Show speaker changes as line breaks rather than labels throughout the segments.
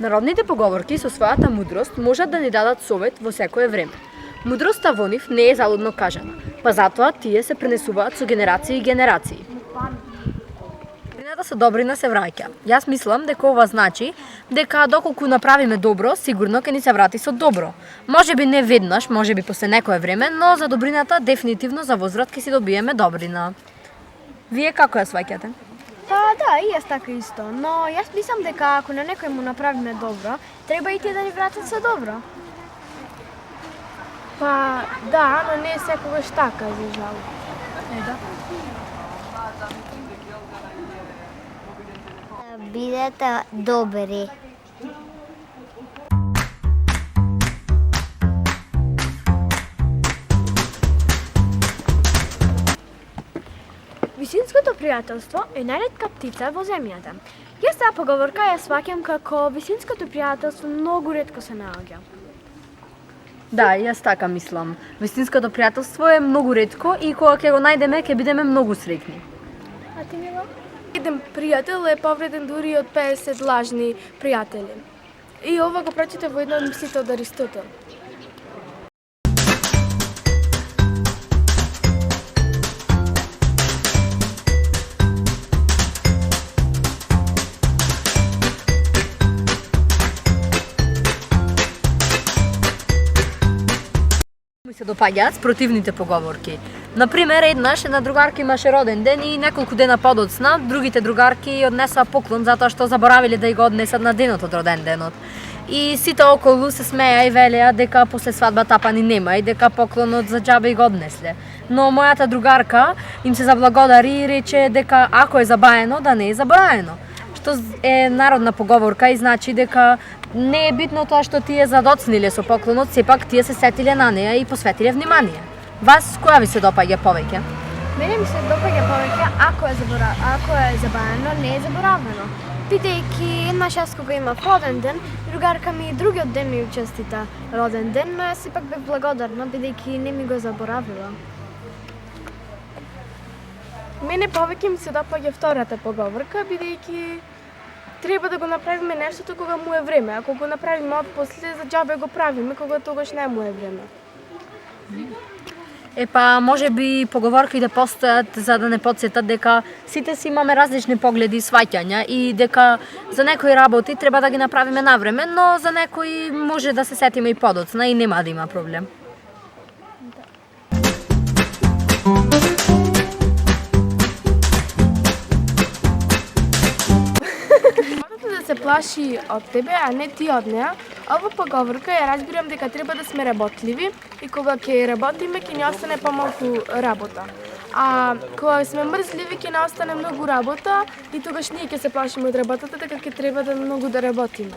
Народните поговорки со својата мудрост можат да ни дадат совет во секое време. Мудроста во нив не е залудно кажана, па затоа тие се пренесуваат со генерации и генерации. Добрината со добрина се враќа. Јас мислам дека ова значи дека доколку направиме добро, сигурно ќе ни се врати со добро. Можеби не веднаш, можеби после некое време, но за добрината дефинитивно за возврат ќе си добиеме добрина. Вие како ја сваќате?
Па да, и јас така исто, но јас мислам дека ако на некој му направиме добро, треба и тие да ни вратат со добро.
Па да, но не е секогаш така, за жал.
Бидете добри.
Висинското пријателство е најретка птица во земјата. Јас таа поговорка ја сваќам како висинското пријателство многу ретко се наоѓа.
Да, јас така мислам. Вистинското пријателство е многу ретко и кога ќе го најдеме ќе бидеме многу среќни.
А ти Мила?
Еден пријател е повреден дури од 50 лажни пријатели. И ова го прочитав во една од мислите од Аристотел.
Ми се допаѓаат спротивните поговорки. Например, еднаш една другарка имаше роден ден и неколку дена подоцна, другите другарки однесоа поклон затоа што заборавиле да ја го однесат на денот од роден денот. И сите околу се смеа и велеа дека после свадба тапани нема и дека поклонот за џабе и го однесле. Но мојата другарка им се заблагодари и рече дека ако е забаено, да не е заборавено. Што е народна поговорка и значи дека не е битно тоа што тие задоцниле со поклонот, сепак тие се сетиле на неа и посветиле внимание. Вас која ви се допаѓа повеќе?
Мене ми се допаѓа повеќе ако е забавено, не е заборавено. Бидејќи еднаш јас кога имав роден ден, другарка ми и другиот ден ми честита роден ден, но јас сепак бев благодарна бидејќи не ми го заборавила.
Мене повеќе ми се допаѓа втората поговорка, бидејќи треба да го направиме нештото кога му е време. Ако го направиме отпосле, за џабе го правиме кога тогаш не му е време.
Епа, може би поговорки да постојат за да не подсетат дека сите си имаме различни погледи и сваќања и дека за некои работи треба да ги направиме навреме, но за некои може да се сетиме и подоцна и нема да има проблем.
Да се плаши од тебе, а не ти од неа. Ова поговорка ја разбирам дека треба да сме работливи и кога ќе работиме ќе ни остане помалку работа. А кога сме мрзливи ќе ни остане многу работа и тогаш ние ќе се плашиме од работата, така ќе треба да многу да работиме.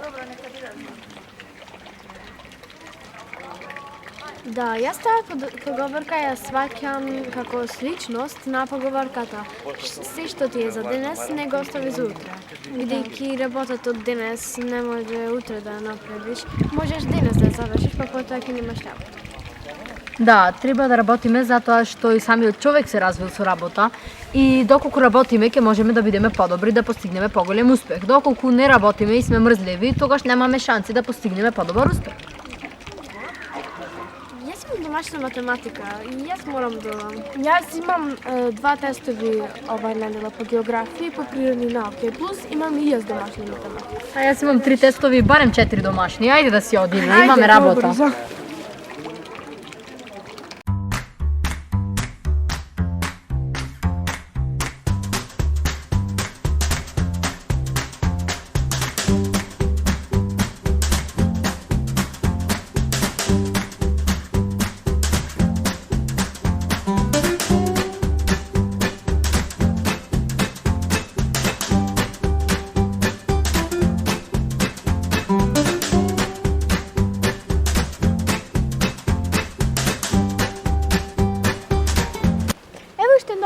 Да, јас таа поговорка ја сваќам како сличност на поговорката се што ти е за денес, не го остави за утре. Бидејќи работата од денес не може утре да ја направиш, можеш денес да ја завршиш, па потоа ќе немаш работа.
Да, треба да работиме затоа што и самиот човек се развил со работа и доколку работиме ќе можеме да бидеме подобри, да постигнеме поголем успех. Доколку не работиме и сме мрзливи, тогаш немаме шанси да постигнеме подобар успех.
Домашна математика и јас морам да...
Јас имам два тестови оваа недела по географија и по природни науки, плюс имам и јас домашна математика.
А јас имам 3 тестови и барем 4 домашни. Ајде да си одиме, имаме работа.
Добро.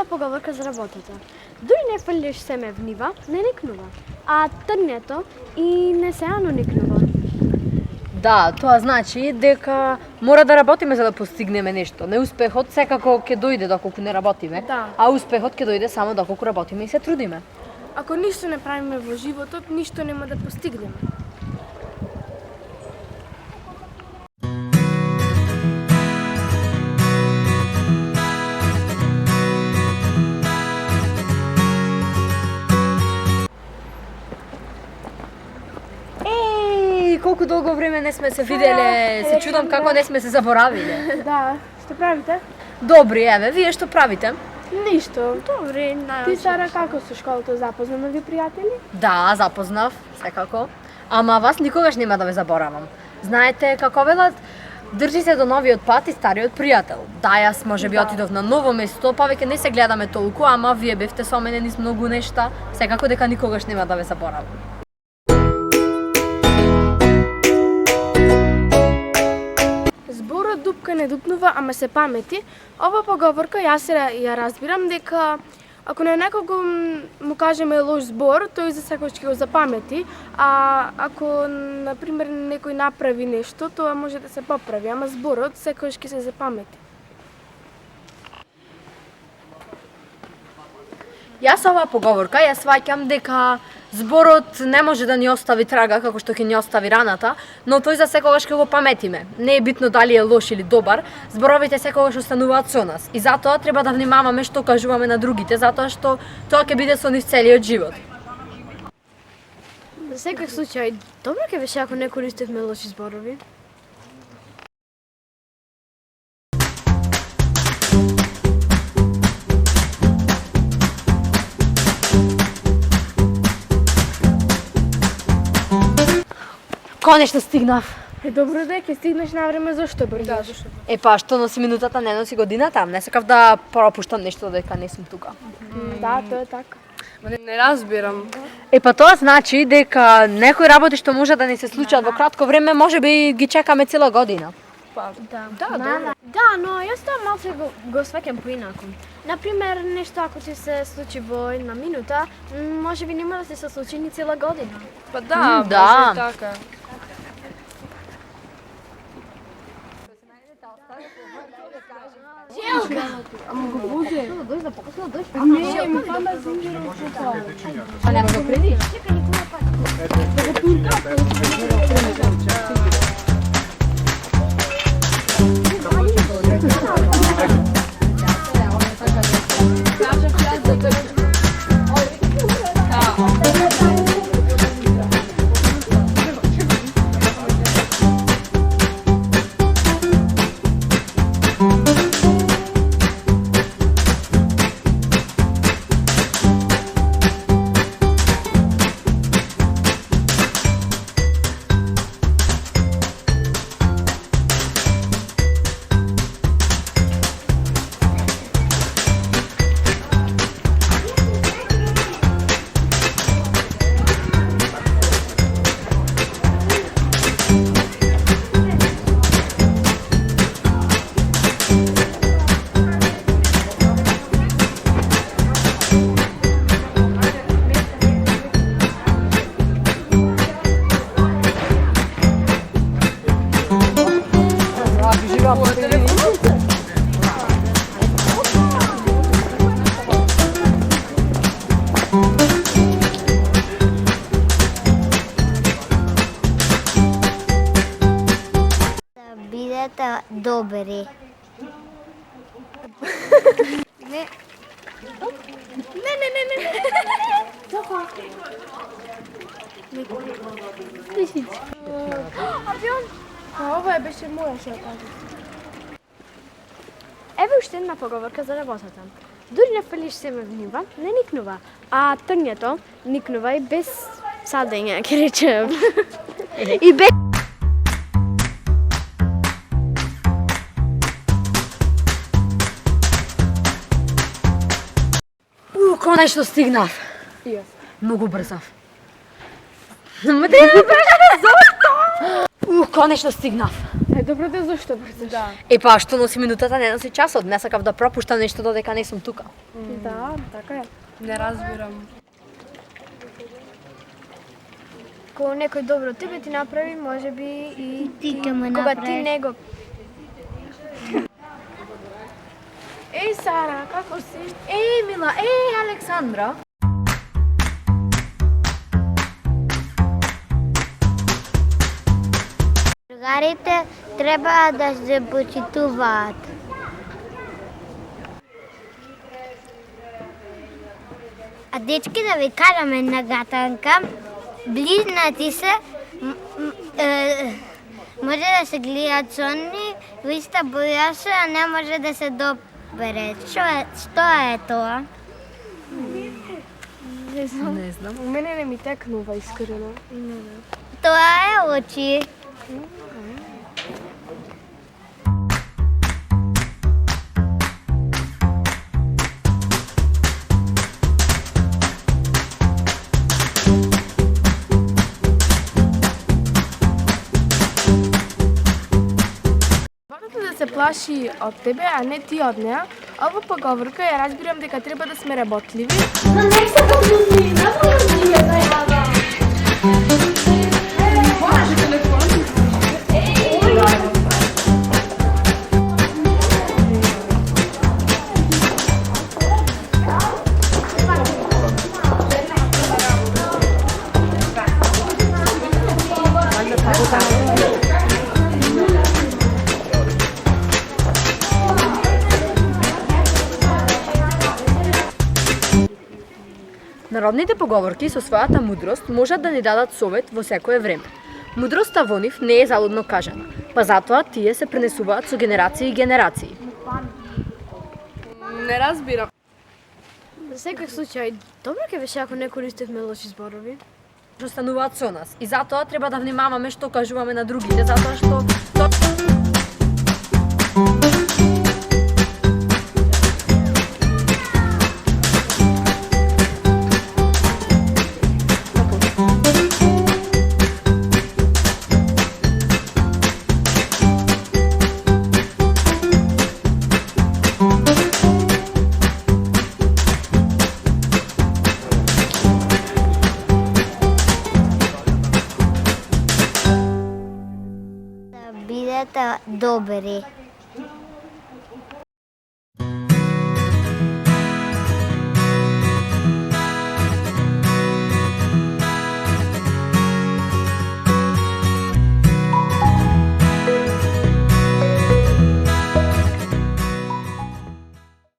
Поговорка за работата. Дури не фрлиш семе в нива, не никнува, а трнето и несеано никнува.
Да, тоа значи дека мора да работиме за да постигнеме нешто. Неуспехот секако ќе дојде доколку не работиме,
Да.
а успехот ќе дојде само доколку работиме и се трудиме.
Ако ништо не правиме во животот, ништо нема да постигнеме.
толку долго време не сме се виделе, се чудам како не сме се заборавиле.
Да, што правите?
Добри, еве, вие што правите?
Ништо.
Добре,
Ти, Сара, како со школата запозна нови пријатели?
Да, запознав, секако. Ама вас никогаш нема да ве заборавам. Знаете како велат, држи се до новиот пат и стариот пријател. Да, јас можеби отидов на ново место, повеќе не се гледаме толку, ама вие бевте со мене низ многу нешта, секако дека никогаш нема да ве заборавам.
Зборот дупка не дупнува, ама се памети. Ова поговорка јас ја разбирам дека ако на некого му кажеме лош збор, тој за секојаш ќе го запамети, а ако на пример некој направи нешто, тоа може да се поправи, ама зборот секојаш ќе се запамети.
Јас оваа поговорка ја сваќам дека зборот не може да ни остави трага како што ќе ни остави раната, но тој за секогаш ќе го паметиме. Не е битно дали е лош или добар, зборовите секогаш остануваат со нас и затоа треба да внимаваме што кажуваме на другите, затоа што тоа ќе биде со нив целиот живот.
За секој случај, добро ќе беше ако не користевме лоши зборови.
Конечно стигнав.
Добро да ќе стигнеш на време, зашто брзаш?
Па што носи минутата, не носи годината, не сакав да пропуштам нешто додека не сум тука.
Да, тоа е така.
Не разбирам.
Па тоа значи дека некои работи што може да ни се случат во кратко време, можеби ги чекаме цела година.
Да, но јас тоа малце го сваќам поинаку. Например, нешто ако ти се случи во една минута, можеби нема да се случи ни цела година.
Па да,
да.
може и така.
А нема го преди?
Бидете добри.
Ова беше моја што кажа.
Еве уште една поговорка за работата. Дури не фалиш се ме внива, не никнува, а трњето никнува и без садење, ќе речем. И без
Конечно стигнав.
И јас.
Многу брзав. Ма да ја бежа зошто? Конечно стигнав.
Добро да зашто брзаш? Да.
Па што носи минутата, не носи часот. Не сакав да пропуштам нешто додека не сум тука.
Да, така е.
Не разбирам.
кога некој добро тебе ти направи, можеби и
Ти ќе ме
кога ти
направиш.
не го
Еј, Сара, како си?
Мила, Александра.
Другарите треба да се почитуваат. А дечки, да ви кажам една гатанка, близнаци се, Може да се гледат сонни, во иста бојаша, а не може да се добере. Што е тоа?
Не знам.
Не знам.
У мене не ми текнува искрено.
Тоа е очи.
Работата да се плаши од тебе, а не ти од неа. Ова поговорка ја разбирам дека треба да сме работливи.
Народните поговорки со својата мудрост можат да ни дадат совет во секое време. Мудроста во нив не е залудно кажана, па затоа тие се пренесуваат со генерации и генерации.
Не разбирам.
За секој случај, добро ќе беше ако не користевме лоши зборови.
Што стануваат со нас и затоа треба да внимаваме што кажуваме на другите, затоа што
Да бидете добри.